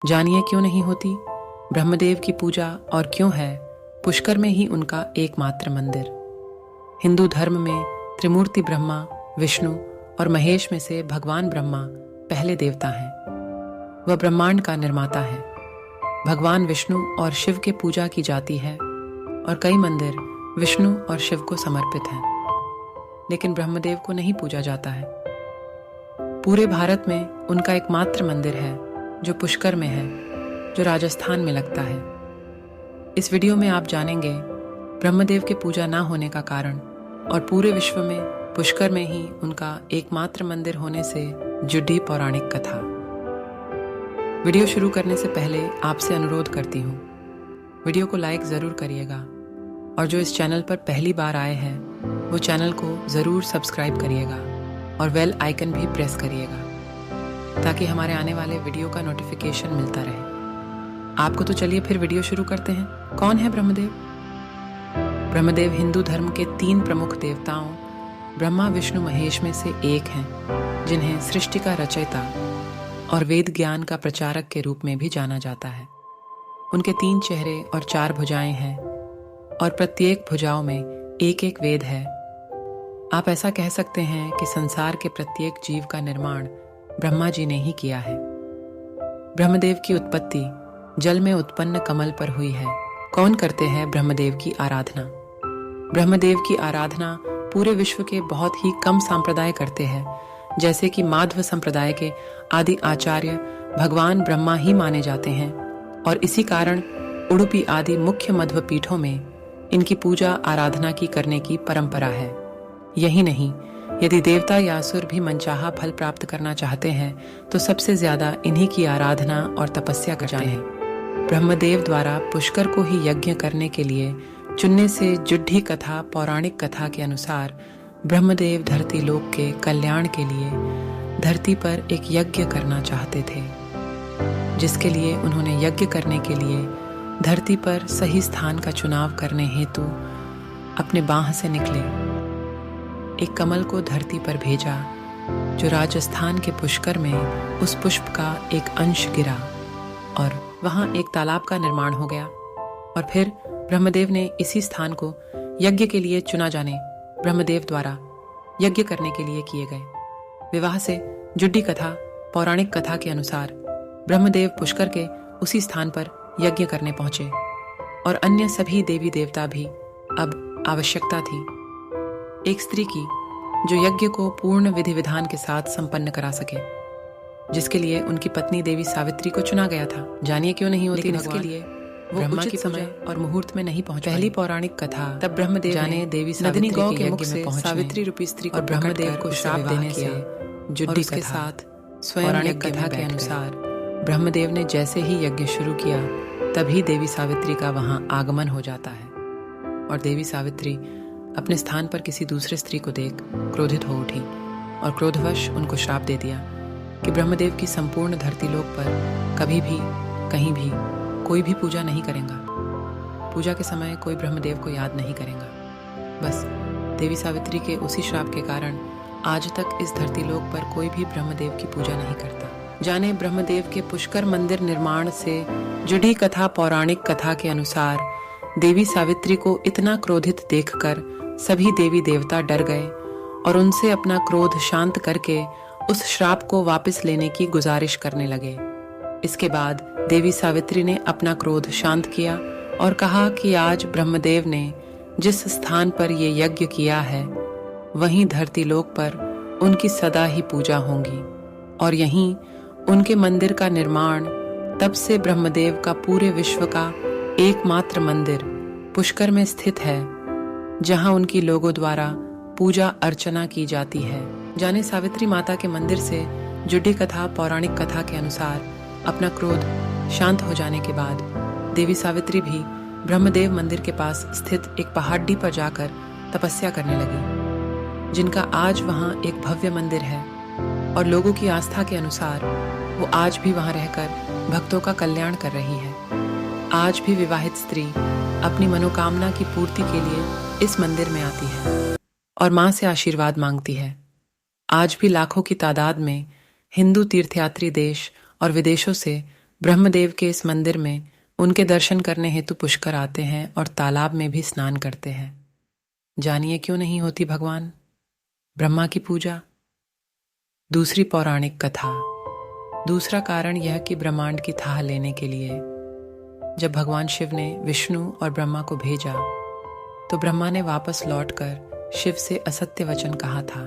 जानिए क्यों नहीं होती ब्रह्मदेव की पूजा और क्यों है पुष्कर में ही उनका एकमात्र मंदिर। हिंदू धर्म में त्रिमूर्ति ब्रह्मा, विष्णु और महेश में से भगवान ब्रह्मा पहले देवता हैं। वह ब्रह्मांड का निर्माता है। भगवान विष्णु और शिव के पूजा की जाती है और कई मंदिर विष्णु और शिव को समर्पित हैं, लेकिन ब्रह्मदेव को नहीं पूजा जाता है। पूरे भारत में उनका एकमात्र मंदिर है जो पुष्कर में है, जो राजस्थान में लगता है। इस वीडियो में आप जानेंगे ब्रह्मदेव के पूजा ना होने का कारण और पूरे विश्व में पुष्कर में ही उनका एकमात्र मंदिर होने से जुड़ी पौराणिक कथा। वीडियो शुरू करने से पहले आपसे अनुरोध करती हूँ, वीडियो को लाइक ज़रूर करिएगा और जो इस चैनल पर पहली बार आए हैं वो चैनल को ज़रूर सब्सक्राइब करिएगा और बेल आइकन भी प्रेस करिएगा ताकि हमारे आने वाले वीडियो का नोटिफिकेशन मिलता रहे आपको। तो चलिए फिर वीडियो शुरू करते हैं। कौन है ब्रह्मदेव? ब्रह्मदेव हिंदू धर्म के 3 प्रमुख देवताओं ब्रह्मा, विष्णु, महेश में से एक हैं, जिन्हें सृष्टि का रचयिता और वेद ज्ञान का प्रचारक के रूप में भी जाना जाता है। उनके 3 चेहरे और 4 भुजाएं हैं और प्रत्येक भुजाओं में एक एक वेद है। आप ऐसा कह सकते हैं कि संसार के प्रत्येक जीव का निर्माण ब्रह्मा जी ने ही किया है। ब्रह्मदेव की उत्पत्ति जल में उत्पन्न कमल पर हुई है। कौन करते हैं ब्रह्मदेव की आराधना? ब्रह्मदेव की आराधना पूरे विश्व के बहुत ही कम संप्रदाय करते हैं, जैसे कि माध्व संप्रदाय के आदि आचार्य भगवान ब्रह्मा ही माने जाते हैं और इसी कारण उडुपी आदि मुख्य मध्व पीठों में इनकी पूजा आराधना की करने की परंपरा है। यही नहीं, यदि देवता या असुर भी मनचाहा फल प्राप्त करना चाहते हैं तो सबसे ज्यादा इन्हीं की आराधना और तपस्या करते हैं। ब्रह्मदेव द्वारा पुष्कर को ही यज्ञ करने के लिए चुनने से जुड्ढी कथा पौराणिक कथा के अनुसार ब्रह्मदेव धरती लोक के कल्याण के लिए धरती पर एक यज्ञ करना चाहते थे, जिसके लिए उन्होंने यज्ञ करने के लिए धरती पर सही स्थान का चुनाव करने हेतु अपने बाह से निकले एक कमल को धरती पर भेजा, जो राजस्थान के पुष्कर में उस पुष्प का एक अंश गिरा और वहां एक तालाब का निर्माण हो गया। और फिर ब्रह्मदेव ने इसी स्थान को यज्ञ के लिए चुना जाने ब्रह्मदेव द्वारा यज्ञ करने के लिए किए गए विवाह से जुड्डी कथा पौराणिक कथा के अनुसार ब्रह्मदेव पुष्कर के उसी स्थान पर यज्ञ करने पहुंचे और अन्य सभी देवी देवता भी। अब आवश्यकता थी एक स्त्री की जो यज्ञ को पूर्ण विधि विधान के साथ संपन्न करा सके, जिसके लिए उनकी पत्नी देवी सावित्री को चुना गया था। जानिए क्यों नहीं होती इसके लिए वो ब्रह्मा के समय और मुहूर्त में नहीं पहुंच। पहली पौराणिक कथा तब ब्रह्मदेव जाने देवी नदिनी गौ के मुख से सावित्री रूपी स्त्री को ब्रह्मदेव को श्राप देने से जुड्डी के साथ पौराणिक कथा के अनुसार ब्रह्मदेव ने जैसे ही यज्ञ शुरू किया तभी देवी सावित्री का वहां आगमन हो जाता है और देवी सावित्री अपने स्थान पर किसी दूसरे स्त्री को देख क्रोधित हो उठी और क्रोधवश उनको श्राप दे दिया कि ब्रह्मदेव की संपूर्ण धरती लोक पर कभी भी कहीं भी कोई भी पूजा नहीं करेगा। पूजा के समय कोई ब्रह्मदेव को याद नहीं करेगा। बस देवी सावित्री के उसी श्राप के कारण आज तक इस धरती लोक पर कोई भी ब्रह्मदेव की पूजा नहीं करता। जाने ब्रह्मदेव के पुष्कर मंदिर निर्माण से जुड़ी कथा पौराणिक कथा के अनुसार देवी सावित्री को इतना क्रोधित देखकर सभी देवी देवता डर गए और उनसे अपना क्रोध शांत करके उस श्राप को वापस लेने की गुजारिश करने लगे। इसके बाद देवी सावित्री ने अपना क्रोध शांत किया और कहा कि आज ब्रह्मदेव ने जिस स्थान पर ये यज्ञ किया है वहीं धरती लोक पर उनकी सदा ही पूजा होगी और यहीं उनके मंदिर का निर्माण तब से ब्रह्मदेव का पूरे विश्व का एकमात्र मंदिर पुष्कर में स्थित है, जहां उनकी लोगों द्वारा पूजा अर्चना की जाती है। जाने सावित्री माता के मंदिर से जुड़ी कथा पौराणिक कथा के अनुसार अपना क्रोध शांत हो जाने के बाद देवी सावित्री भी ब्रह्मदेव मंदिर के पास स्थित एक पहाड़ी पर जाकर तपस्या करने लगी, जिनका आज वहां एक भव्य मंदिर है और लोगों की आस्था के अनुसार वो आज भी वहां रहकर भक्तों का कल्याण कर रही है। आज भी विवाहित स्त्री अपनी मनोकामना की पूर्ति के लिए इस मंदिर में आती है और मां से आशीर्वाद मांगती है। आज भी लाखों की तादाद में हिंदू तीर्थयात्री देश और विदेशों से ब्रह्मदेव के इस मंदिर में उनके दर्शन करने हेतु पुष्कर आते हैं और तालाब में भी स्नान करते हैं। जानिए क्यों नहीं होती भगवान ब्रह्मा की पूजा। दूसरी पौराणिक कथा। दूसरा कारण यह कि ब्रह्मांड की थाह लेने के लिए जब भगवान शिव ने विष्णु और ब्रह्मा को भेजा तो ब्रह्मा ने वापस लौटकर शिव से असत्य वचन कहा था।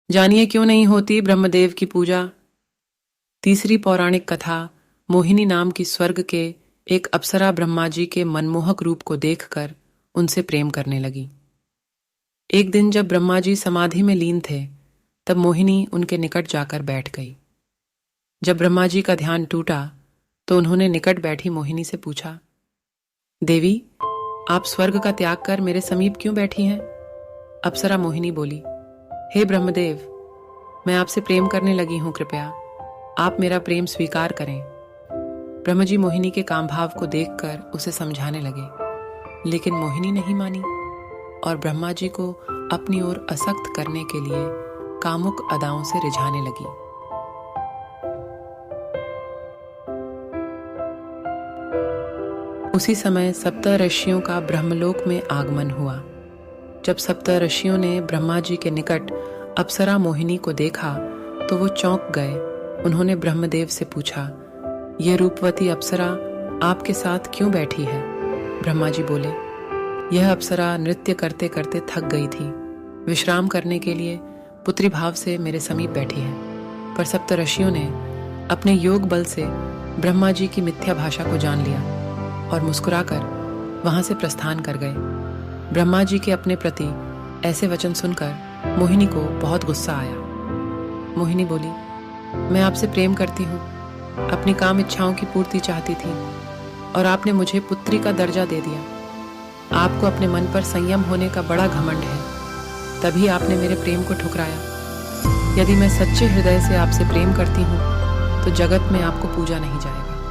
जानिए क्यों नहीं होती ब्रह्मदेव की पूजा। तीसरी पौराणिक कथा। मोहिनी नाम की स्वर्ग के एक अप्सरा ब्रह्मा जी के मनमोहक रूप को देखकर उनसे प्रेम करने लगी। एक दिन जब ब्रह्मा जी समाधि में लीन थे तब मोहिनी उनके निकट जाकर बैठ गई। जब ब्रह्मा जी का ध्यान टूटा तो उन्होंने निकट बैठी मोहिनी से पूछा, देवी आप स्वर्ग का त्याग कर मेरे समीप क्यों बैठी हैं? अप्सरा मोहिनी बोली, हे ब्रह्मदेव, मैं आपसे प्रेम करने लगी हूं, कृपया आप मेरा प्रेम स्वीकार करें। ब्रह्मा जी मोहिनी के काम भाव को देखकर उसे समझाने लगे, लेकिन मोहिनी नहीं मानी और ब्रह्मा जी को अपनी ओर आसक्त करने के लिए कामुक अदाओं से रिझाने लगी। उसी समय सप्तऋषियों का ब्रह्मलोक में आगमन हुआ। जब सप्तऋषियों ने ब्रह्मा जी के निकट अप्सरा मोहिनी को देखा तो वो चौंक गए। उन्होंने ब्रह्मदेव से पूछा, यह रूपवती अप्सरा आपके साथ क्यों बैठी है? ब्रह्मा जी बोले, यह अप्सरा नृत्य करते करते थक गई थी, विश्राम करने के लिए पुत्री भाव से मेरे समीप बैठी है। पर सप्तऋषियों ने अपने योग बल से ब्रह्मा जी की मिथ्या भाषा को जान लिया और मुस्कुराकर वहां से प्रस्थान कर गए। ब्रह्मा जी के अपने प्रति ऐसे वचन सुनकर मोहिनी को बहुत गुस्सा आया। मोहिनी बोली, मैं आपसे प्रेम करती हूँ, अपनी काम इच्छाओं की पूर्ति चाहती थी और आपने मुझे पुत्री का दर्जा दे दिया। आपको अपने मन पर संयम होने का बड़ा घमंड है, तभी आपने मेरे प्रेम को ठुकराया। यदि मैं सच्चे हृदय से आपसे प्रेम करती हूँ तो जगत में आपको पूजा नहीं जाएगा।